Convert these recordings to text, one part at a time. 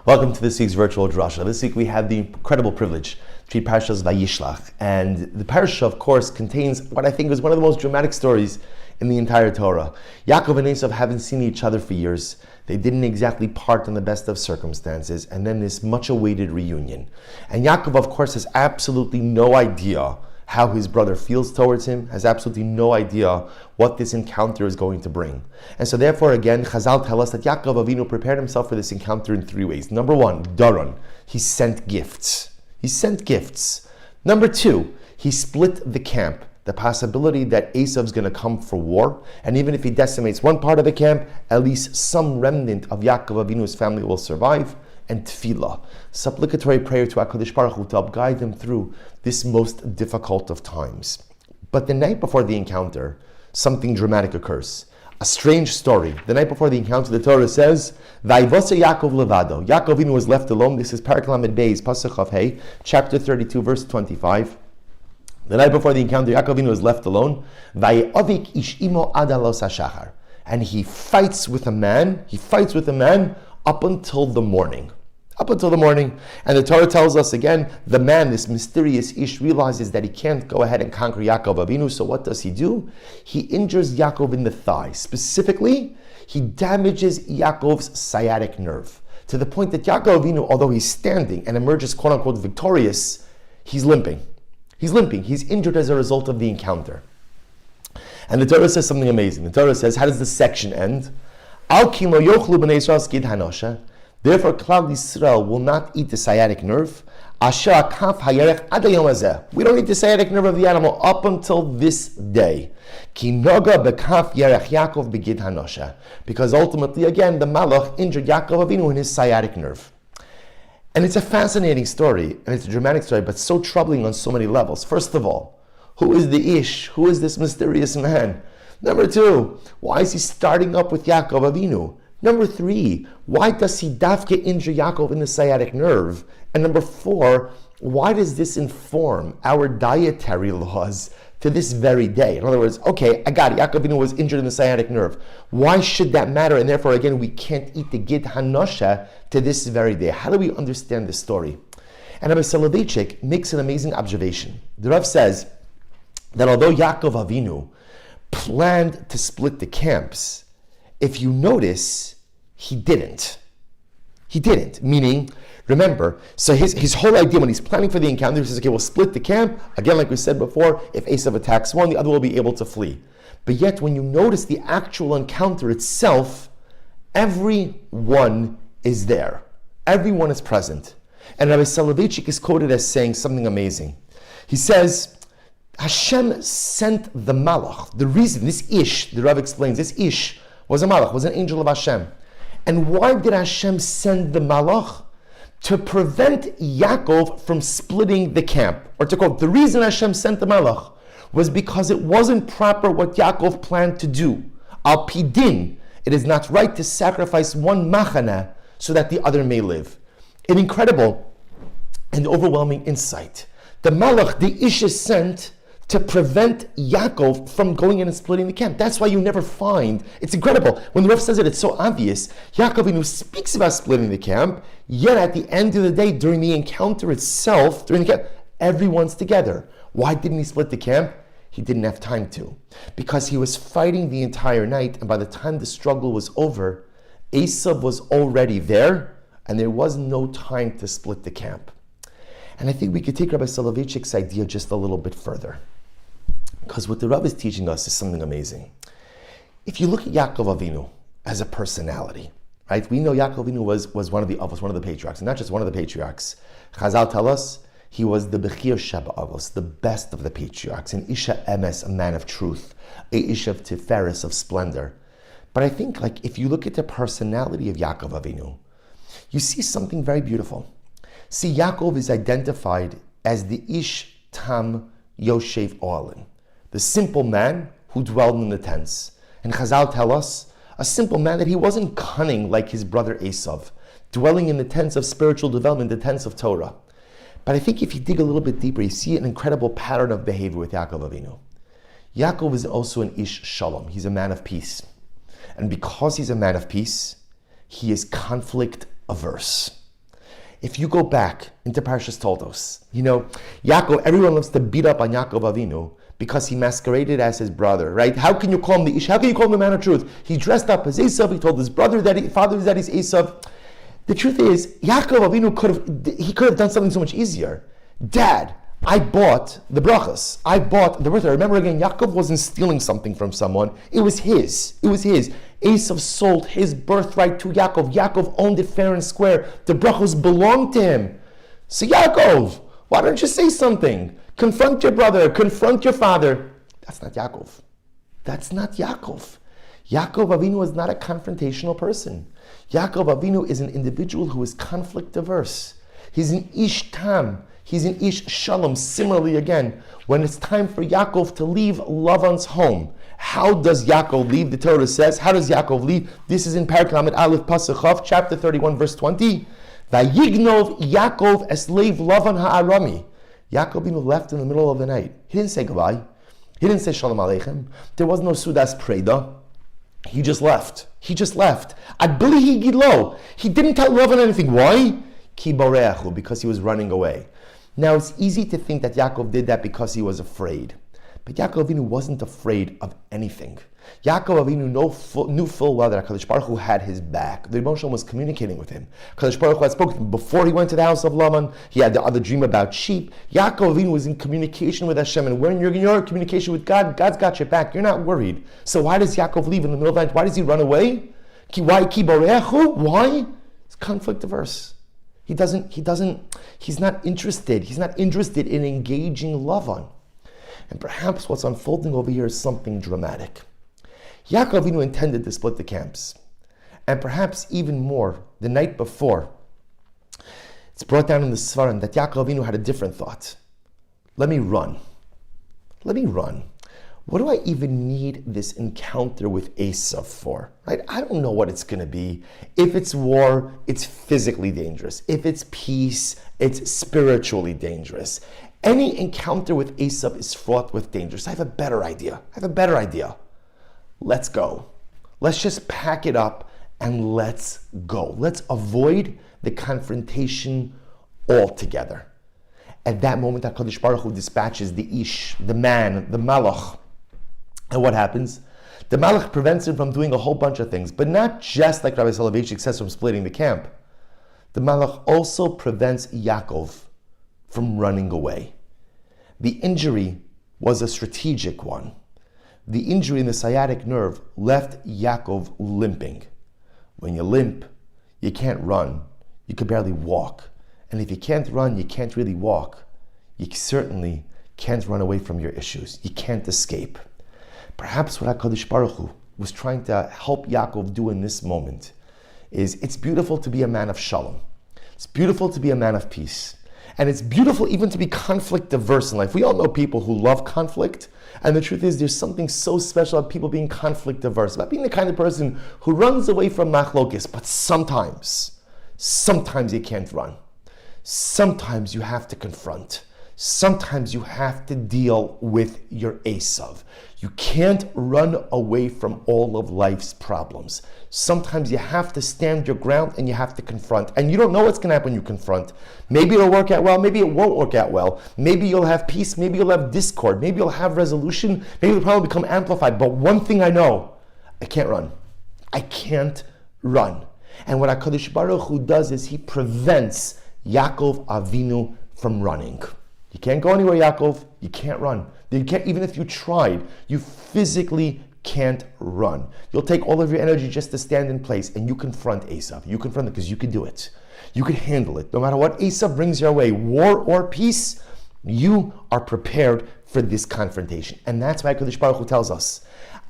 Welcome to this week's virtual Drasha. This week we have the incredible privilege to read Parashas Vayishlach. And the parasha, of course, contains what I think is one of the most dramatic stories in the entire Torah. Yaakov and Esav haven't seen each other for years. They didn't exactly part in the best of circumstances. And then this much-awaited reunion. And Yaakov, of course, has absolutely no idea how his brother feels towards him, has absolutely no idea what this encounter is going to bring. And so therefore, again, Chazal tell us that Yaakov Avinu prepared himself for this encounter in three ways. Number one, Daron, he sent gifts. He sent gifts. Number two, he split the camp. The possibility that Esav's going to come for war, and even if he decimates one part of the camp, at least some remnant of Yaakov Avinu's family will survive. And tefillah, supplicatory prayer to HaKadosh Baruch Hu to help guide them through this most difficult of times. But the night before the encounter, something dramatic occurs. A strange story. The night before the encounter, the Torah says, Vayivose Yaakov levado. Yaakov Avinu was left alone. This is Parak Lamed Beis, Pasuk Chav Hei, chapter 32, verse 25. The night before the encounter, Yaakov Avinu was left alone. Vayavik ish imo ad alos hashachar. And he fights with a man up until the morning. And the Torah tells us again, the man, this mysterious Ish, realizes that he can't go ahead and conquer Yaakov Avinu, so what does he do? He injures Yaakov in the thigh. Specifically, he damages Yaakov's sciatic nerve, to the point that Yaakov Avinu, although he's standing and emerges quote-unquote victorious, he's limping. He's injured as a result of the encounter. And the Torah says something amazing. The Torah says, how does this section end? Therefore, Klal Yisrael will not eat the sciatic nerve. We don't eat the sciatic nerve of the animal up until this day. Because ultimately, again, the Malach injured Yaakov Avinu in his sciatic nerve. And it's a fascinating story, and it's a dramatic story, but so troubling on so many levels. First of all, who is the Ish? Who is this mysterious man? Number two, why is he starting up with Yaakov Avinu? Number three, why does he dafke injure Yaakov in the sciatic nerve? And number four, why does this inform our dietary laws to this very day? In other words, okay, I got it, Yaakov Avinu was injured in the sciatic nerve. Why should that matter? And therefore, again, we can't eat the gid hanosha to this very day. How do we understand this story? And Rabbi Soloveitchik makes an amazing observation. The Rav says that although Yaakov Avinu planned to split the camps, if you notice, he didn't. Meaning, remember, so his whole idea when he's planning for the encounter, he says, okay, we'll split the camp. Again, like we said before, if Esav attacks one, the other will be able to flee. But yet, when you notice the actual encounter itself, everyone is there. Everyone is present. And Rabbi Soloveitchik is quoted as saying something amazing. He says, Hashem sent the Malach. The reason, this Ish, the Rav explains, this Ish was a Malach, was an angel of Hashem. And why did Hashem send the Malach? To prevent Yaakov from splitting the camp. Or to quote, the reason Hashem sent the Malach was because it wasn't proper what Yaakov planned to do. Al Pidin, it is not right to sacrifice one machana so that the other may live. An incredible and overwhelming insight. The Malach, the Ish is sent to prevent Yaakov from going in and splitting the camp. That's why you never find, it's incredible. When the Rav says it, it's so obvious. Yaakov Avinu speaks about splitting the camp, yet at the end of the day, during the encounter itself, everyone's together. Why didn't he split the camp? He didn't have time to. Because he was fighting the entire night, and by the time the struggle was over, Esav was already there, and there was no time to split the camp. And I think we could take Rabbi Soloveitchik's idea just a little bit further. Because what the Rav is teaching us is something amazing. If you look at Yaakov Avinu as a personality, right? We know Yaakov Avinu was one of the Avos, one of the patriarchs, and not just one of the patriarchs. Chazal tell us he was the Bechir Sheba Avos, the best of the patriarchs, an Isha Emes, a man of truth, a Ish of Tiferes, of splendor. But I think, like, if you look at the personality of Yaakov Avinu, you see something very beautiful. See, Yaakov is identified as the Ish Tam Yoshev Oalin, the simple man who dwelled in the tents. And Chazal tell us, a simple man that he wasn't cunning like his brother Esav, dwelling in the tents of spiritual development, the tents of Torah. But I think if you dig a little bit deeper, you see an incredible pattern of behavior with Yaakov Avinu. Yaakov is also an Ish Shalom. He's a man of peace. And because he's a man of peace, he is conflict averse. If you go back into Parshas Toldos, Yaakov, everyone loves to beat up on Yaakov Avinu because he masqueraded as his brother, right? How can you call him the Ish? How can you call him the man of truth? He dressed up as Esav. He told his father that he's Esav. The truth is, Yaakov Avinu could have done something so much easier. Dad, I bought the brachas. I bought the birthright. Remember again, Yaakov wasn't stealing something from someone. It was his. Esav sold his birthright to Yaakov. Yaakov owned it fair and square. The brachos belonged to him. So Yaakov, why don't you say something? Confront your brother. Confront your father. That's not Yaakov. Yaakov Avinu is not a confrontational person. Yaakov Avinu is an individual who is conflict averse. He's an ish tam. He's an ish shalom. Similarly, again, when it's time for Yaakov to leave Lavan's home, how does Yaakov leave? The Torah says, how does Yaakov leave? This is in Parak Lamed Aleph Pasuk Chav, chapter 31, verse 20. Vayignov Yaakov esleiv Lavan ha'arami. Yaakov Avinu left in the middle of the night. He didn't say goodbye. He didn't say shalom aleichem. There was no sudas preda. He just left. Adbili gidlo. He didn't tell Lavan anything. Why? Ki boreachu, because he was running away. Now it's easy to think that Yaakov did that because he was afraid. But Yaakov Avinu wasn't afraid of anything. Yaakov Avinu knew full well that HaKadosh Baruch Hu had his back. The Rebbe was communicating with him. HaKadosh Baruch Hu had spoken to him before he went to the house of Laman. He had the other dream about sheep. Yaakov Avinu was in communication with Hashem, and when you're in communication with God, God's got your back. You're not worried. So why does Yaakov leave in the middle of the night? Why does he run away? Why? Why? It's conflict averse. He's not interested. He's not interested in engaging Lavan. And perhaps what's unfolding over here is something dramatic. Yaakov Avinu intended to split the camps. And perhaps even more, the night before, it's brought down in the Svarim that Yaakov Avinu had a different thought. Let me run. What do I even need this encounter with Esav for? Right? I don't know what it's going to be. If it's war, it's physically dangerous. If it's peace, it's spiritually dangerous. Any encounter with Esav is fraught with dangers. I have a better idea. Let's go. Let's just pack it up and let's go. Let's avoid the confrontation altogether. At that moment, HaKadosh Baruch Hu dispatches the Ish, the man, the Malach. And what happens? The Malach prevents him from doing a whole bunch of things, but not just like Rabbi Soloveitchik says from splitting the camp. The Malach also prevents Yaakov from running away. The injury was a strategic one. The injury in the sciatic nerve left Yaakov limping. When you limp, you can't run. You can barely walk. And if you can't run, you can't really walk. You certainly can't run away from your issues. You can't escape. Perhaps what HaKadosh Baruch Hu was trying to help Yaakov do in this moment is it's beautiful to be a man of shalom. It's beautiful to be a man of peace. And it's beautiful even to be conflict averse in life. We all know people who love conflict. And the truth is there's something so special about people being conflict averse, about being the kind of person who runs away from machlokes. But sometimes you can't run. Sometimes you have to confront. Sometimes you have to deal with your Esav. You can't run away from all of life's problems. Sometimes you have to stand your ground and you have to confront. And you don't know what's going to happen when you confront. Maybe it'll work out well, maybe it won't work out well. Maybe you'll have peace, maybe you'll have discord, maybe you'll have resolution, maybe the problem will become amplified. But one thing I know, I can't run. I can't run. And what HaKadosh Baruch Hu does is he prevents Yaakov Avinu from running. You can't go anywhere, Yaakov. You can't run. You can't, even if you tried, you physically can't run. You'll take all of your energy just to stand in place and you confront Esav. You confront it because you can do it. You can handle it. No matter what Esav brings your way, war or peace, you are prepared for this confrontation. And that's why HaKadosh Baruch Hu tells us,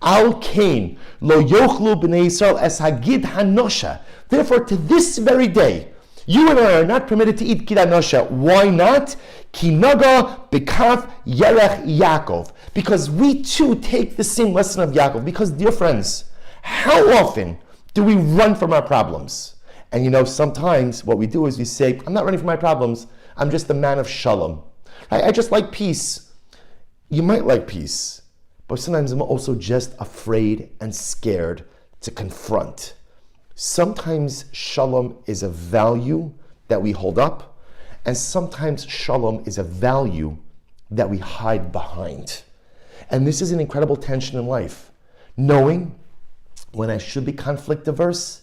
Al Kain lo yochlu b'nei Yisrael es hagid hanosha. Therefore, to this very day, you and I are not permitted to eat Gid Hanosha. Why not? Ki naga b'kaf yerech Yaakov. Because we too take the same lesson of Yaakov. Because, dear friends, how often do we run from our problems? And sometimes what we do is we say, I'm not running from my problems. I'm just a man of shalom. I just like peace. You might like peace. But sometimes I'm also just afraid and scared to confront. Sometimes shalom is a value that we hold up, and sometimes shalom is a value that we hide behind. And this is an incredible tension in life. Knowing when I should be conflict averse,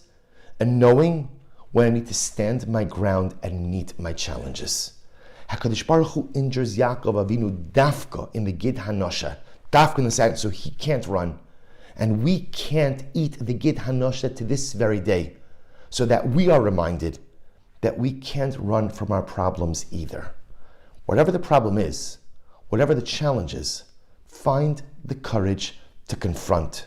and knowing when I need to stand my ground and meet my challenges. HaKadosh Baruch Hu injures Yaakov Avinu dafka in the Gid Hanosha, dafka in the side, so he can't run. And we can't eat the Gid Hanosha to this very day, so that we are reminded that we can't run from our problems either. Whatever the problem is, whatever the challenge is, find the courage to confront.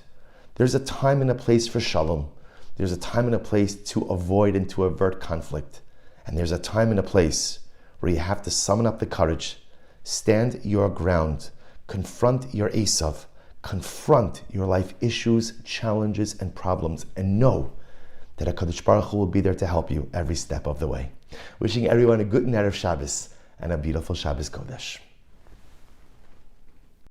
There's a time and a place for shalom. There's a time and a place to avoid and to avert conflict. And there's a time and a place where you have to summon up the courage, stand your ground, confront your Esav, confront your life issues, challenges, and problems, and know that HaKadosh Baruch Hu will be there to help you every step of the way. Wishing everyone a good Erev Shabbos and a beautiful Shabbos Kodesh.